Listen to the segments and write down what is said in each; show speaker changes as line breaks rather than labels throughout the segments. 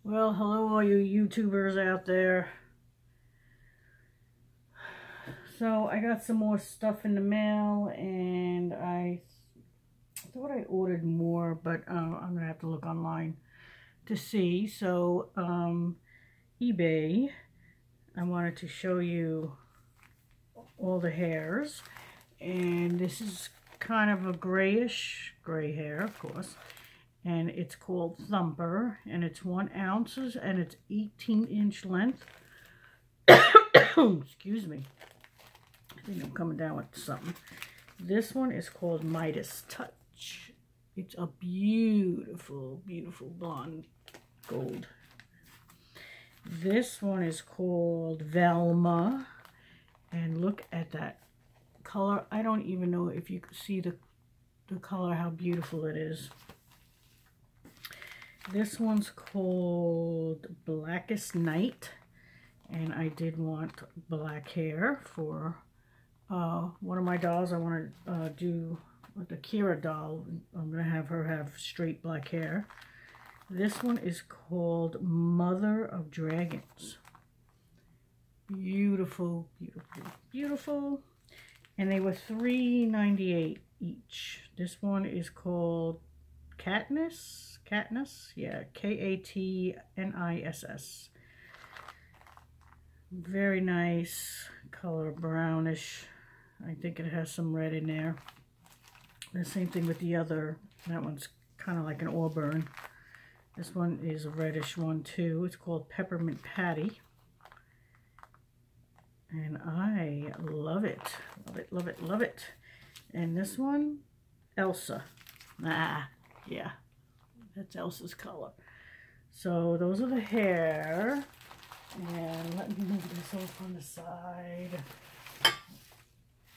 Well, hello all you YouTubers out there. So I got some more stuff in the mail, and I thought I ordered more, but I'm gonna have to look online to see. So eBay, I wanted to show you all the hairs, and this is kind of a grayish gray hair, of course, and it's called Thumper, and it's 1 ounce and it's 18-inch length. Excuse me. I think I'm coming down with something. This one is called Midas Touch. It's a beautiful, beautiful blonde gold. This one is called Velma. And look at that color. I don't even know if you can see the color, how beautiful it is. This one's called Blackest Night. And I did want black hair for one of my dolls. I want to do the Kira doll. I'm going to have her have straight black hair. This one is called Mother of Dragons. Beautiful, beautiful, beautiful. And they were $3.98 each. This one is called Katniss. Katniss? Yeah, Katniss. Very nice color, brownish. I think it has some red in there. The same thing with the other. That one's kind of like an auburn. This one is a reddish one too. It's called Peppermint Patty. And I love it. Love it, love it, love it. And this one, Elsa. Yeah. That's Elsa's color. So those are the hair. And let me move this off on the side.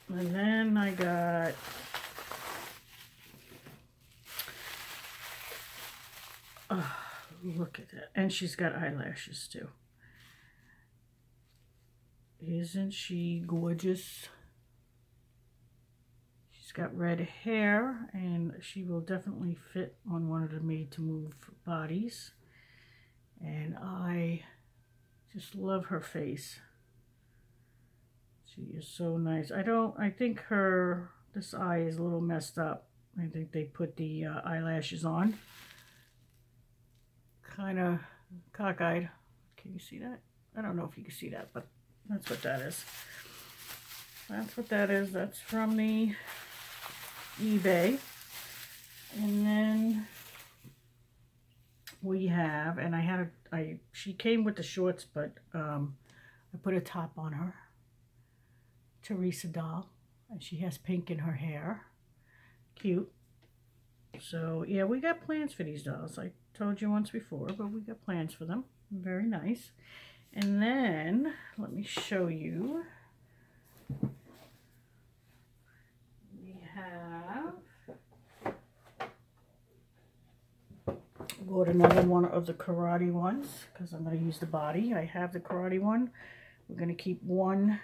And then I got look at that. And she's got eyelashes too. Isn't she gorgeous? She's got red hair, and she will definitely fit on one of the made to move bodies. And I just love her face. She is so nice. I think this eye is a little messed up. I think they put the eyelashes on. Kind of cockeyed. Can you see that? I don't know if you can see that, but that's what that is. That's what that is. That's from the eBay. And then we have, and she came with the shorts, but I put a top on her. Teresa doll, and she has pink in her hair. Cute. So yeah, we got plans for these dolls. I told you once before, but we got plans for them. Very nice. And then let me show you. We have bought another one of the karate ones because I'm going to use the body. I have the karate one. We're going to keep one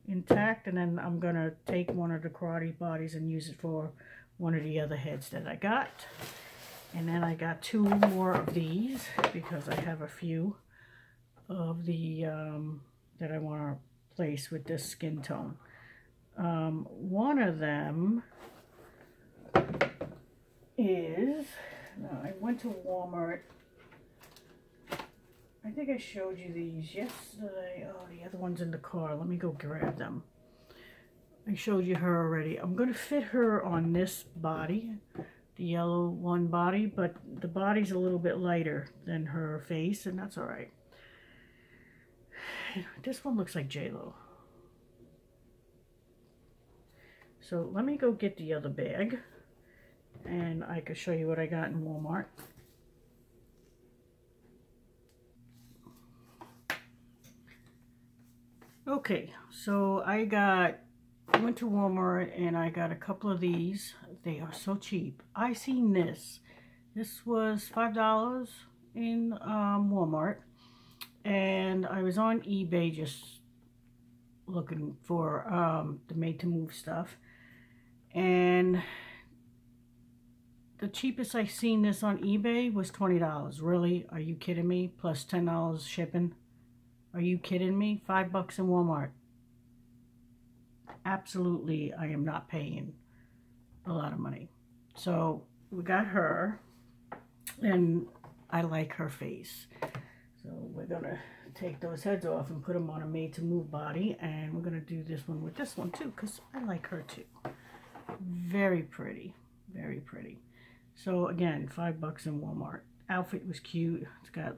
intact, and then I'm going to take one of the karate bodies and use it for one of the other heads that I got. And then I got 2 more of these because I have a few of the that I want to place with this skin tone. One of them is, I went to Wal-Mart. I think I showed you these yesterday. Oh, the other one's in the car. Let me go grab them. I showed you her already. I'm going to fit her on this body, the yellow one body, but the body's a little bit lighter than her face, and that's all right. This one looks like J-Lo. So let me go get the other bag, and I can show you what I got in Walmart. Okay, so I went to Walmart and I got a couple of these. They are so cheap. I seen this. This was $5 in Walmart, and I was on eBay just looking for the made to move stuff, and the cheapest I seen this on eBay was $20. Really? Are you kidding me? Plus $10 shipping? Are you kidding me? $5 in Walmart. Absolutely, I am not paying a lot of money. So we got her, and I like her face. So we're gonna take those heads off and put them on a made to move body, and we're gonna do this one with this one too, because I like her too. Very pretty, very pretty. So again, $5 in Walmart. Outfit was cute. It's got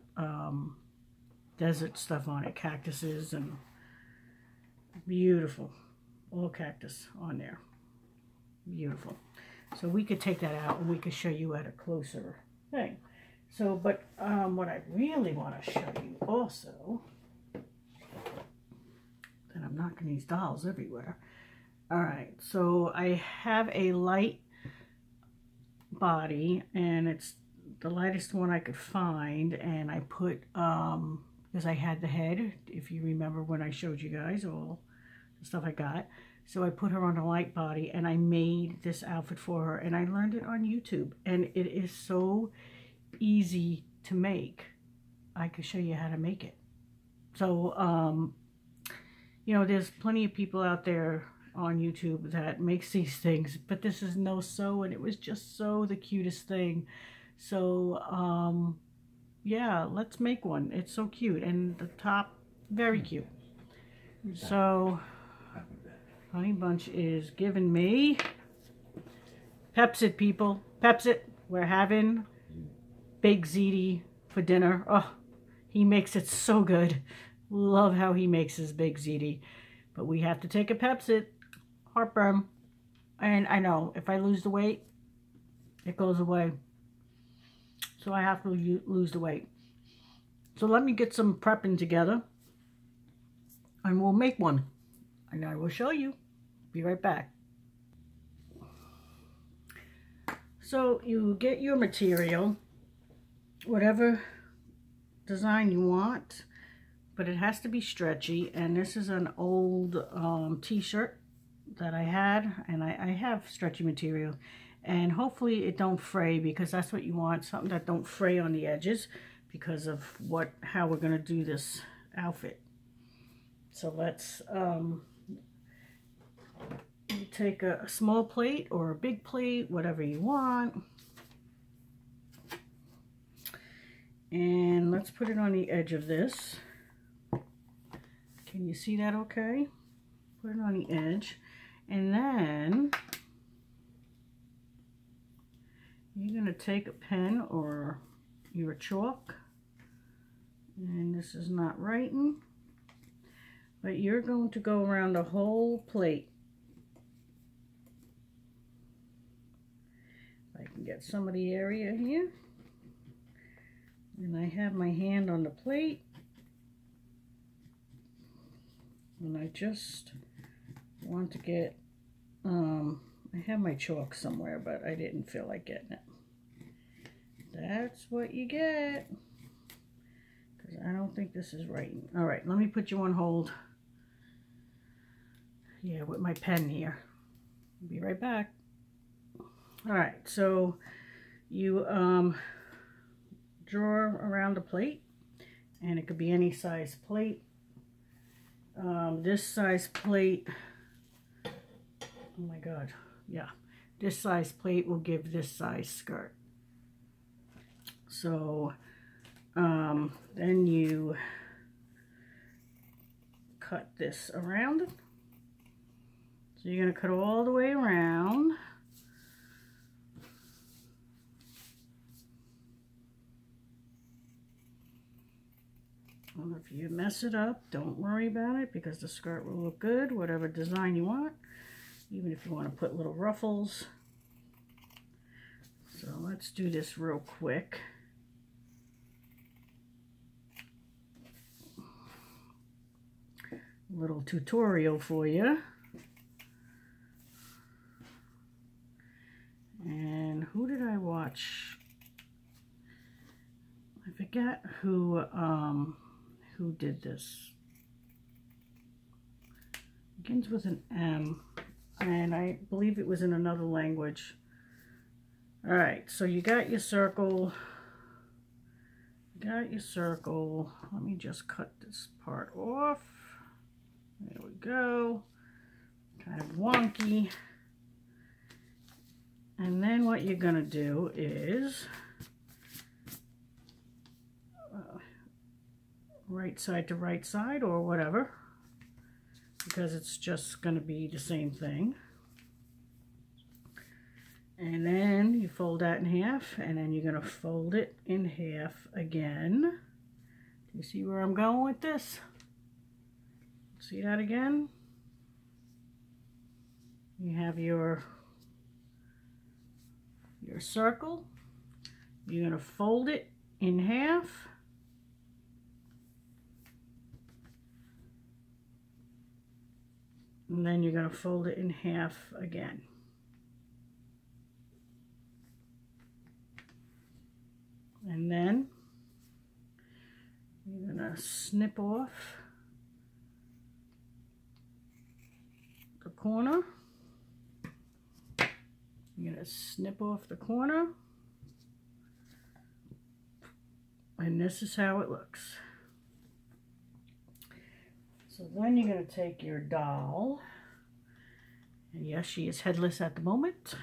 desert stuff on it, cactuses, and beautiful. All cactus on there. Beautiful. So we could take that out and we could show you at a closer thing. So, but what I really want to show you also, and I'm knocking these dolls everywhere. All right, so I have a light body, and it's the lightest one I could find, and I put, because I had the head, if you remember when I showed you guys all the stuff I got. So I put her on a light body, and I made this outfit for her, and I learned it on YouTube, and it is so easy to make. I could show you how to make it. So, you know, there's plenty of people out there on YouTube that makes these things, but this is no sew, and it was just so the cutest thing. So, yeah, let's make one. It's so cute, and the top, very cute. So Honey Bunch is giving me Pepsi, people. Pepsi. We're having baked ziti for dinner. Oh, he makes it so good. Love how he makes his baked ziti. But we have to take a Pepsi. Heartburn. And I know, if I lose the weight, it goes away. So I have to lose the weight. So let me get some prepping together, and we'll make one. And I will show you. Be right back. So you get your material, whatever design you want, but it has to be stretchy. And this is an old t-shirt that I had, and I have stretchy material, and hopefully it don't fray, because that's what you want, something that don't fray on the edges, because of how we're going to do this outfit. So let's you take a small plate or a big plate, whatever you want, and let's put it on the edge of this. Can you see that okay? Put it on the edge, and then you're going to take a pen or your chalk, and this is not writing, but you're going to go around the whole plate. I can get some of the area here, and I have my hand on the plate, and I just want to get, I have my chalk somewhere, but I didn't feel like getting it. That's what you get, because I don't think this is right. All right, let me put you on hold. Yeah, with my pen here. I'll be right back. All right, so you draw around the plate, and it could be any size plate. This size plate, oh my God, yeah, this size plate will give this size skirt. So then you cut this around. So you're going to cut all the way around. Well, if you mess it up, don't worry about it, because the skirt will look good, whatever design you want, even if you want to put little ruffles. So let's do this real quick. Little tutorial for you. And who did I watch? I forget who did this. Begins with an M, and I believe it was in another language. All right, so you got your circle. Let me just cut this part off. There we go. Kind of wonky. And then what you're gonna do is right side to right side or whatever, because it's just gonna be the same thing. And then you fold that in half, and then you're gonna fold it in half again. Do you see where I'm going with this? See that again? You have your circle. You're gonna fold it in half. And then you're gonna fold it in half again. And then you're gonna snip off the corner. You're gonna snip off the corner. And this is how it looks. So then you're gonna take your doll, and yes, she is headless at the moment.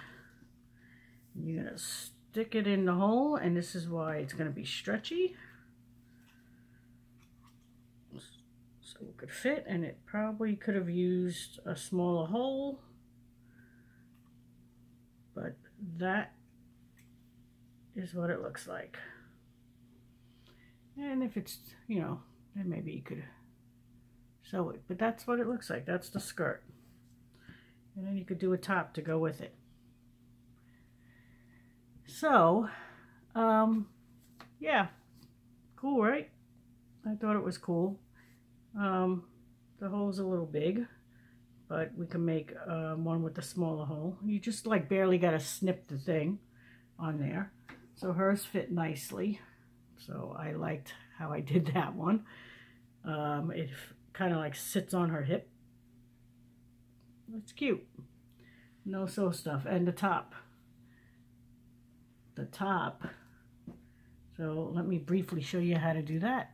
You're gonna stick it in the hole, and this is why it's going to be stretchy, so it could fit, and it probably could have used a smaller hole, but that is what it looks like. And if it's, you know, then maybe you could sew it, but that's what it looks like. That's the skirt, and then you could do a top to go with it. So, yeah, cool, right? I thought it was cool. The hole's a little big, but we can make one with a smaller hole. You just like barely got to snip the thing on there. So hers fit nicely. So I liked how I did that one. It kind of like sits on her hip. It's cute. No sew stuff. And the top. So let me briefly show you how to do that.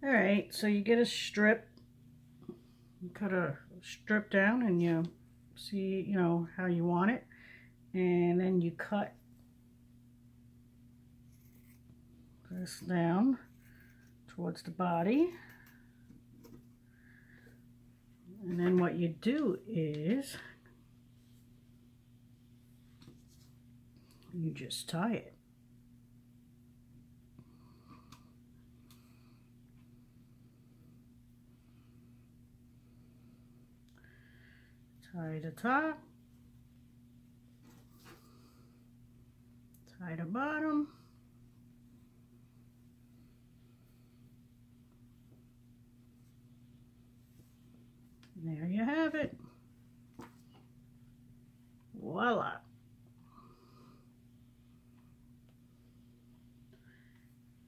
All right, so you get a strip, you cut a strip down, and you see, you know, how you want it, and then you cut this down towards the body, and then what you do is you just tie it. Tie the top, tie the bottom, and there you have it. Voila.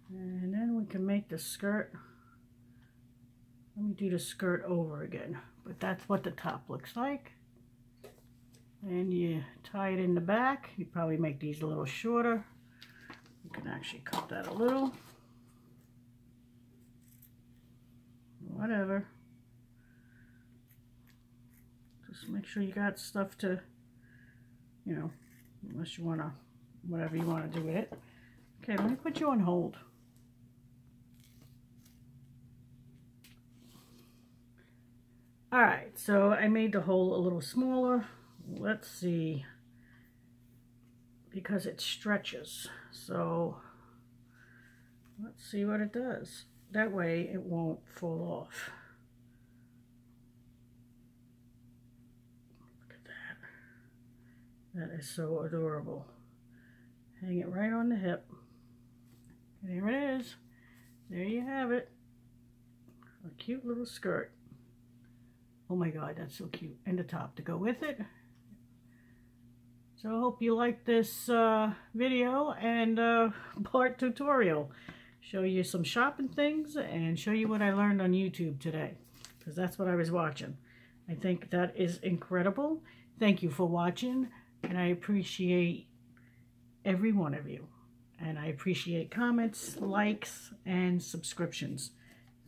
And then we can make the skirt. Let me do the skirt over again, but that's what the top looks like. And you tie it in the back. You probably make these a little shorter. You can actually cut that a little. Whatever. Just make sure you got stuff to, you know, unless you want to, whatever you want to do with it. Okay, let me put you on hold. Alright, so I made the hole a little smaller. Let's see, because it stretches. So let's see what it does. That way it won't fall off. Look at that. That is so adorable. Hang it right on the hip. There it is. There you have it. A cute little skirt. Oh my God, that's so cute. And the top to go with it. So I hope you like this video and part tutorial. Show you some shopping things and show you what I learned on YouTube today. Because that's what I was watching. I think that is incredible. Thank you for watching, and I appreciate every one of you. And I appreciate comments, likes, and subscriptions.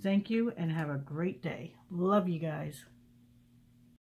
Thank you, and have a great day. Love you guys.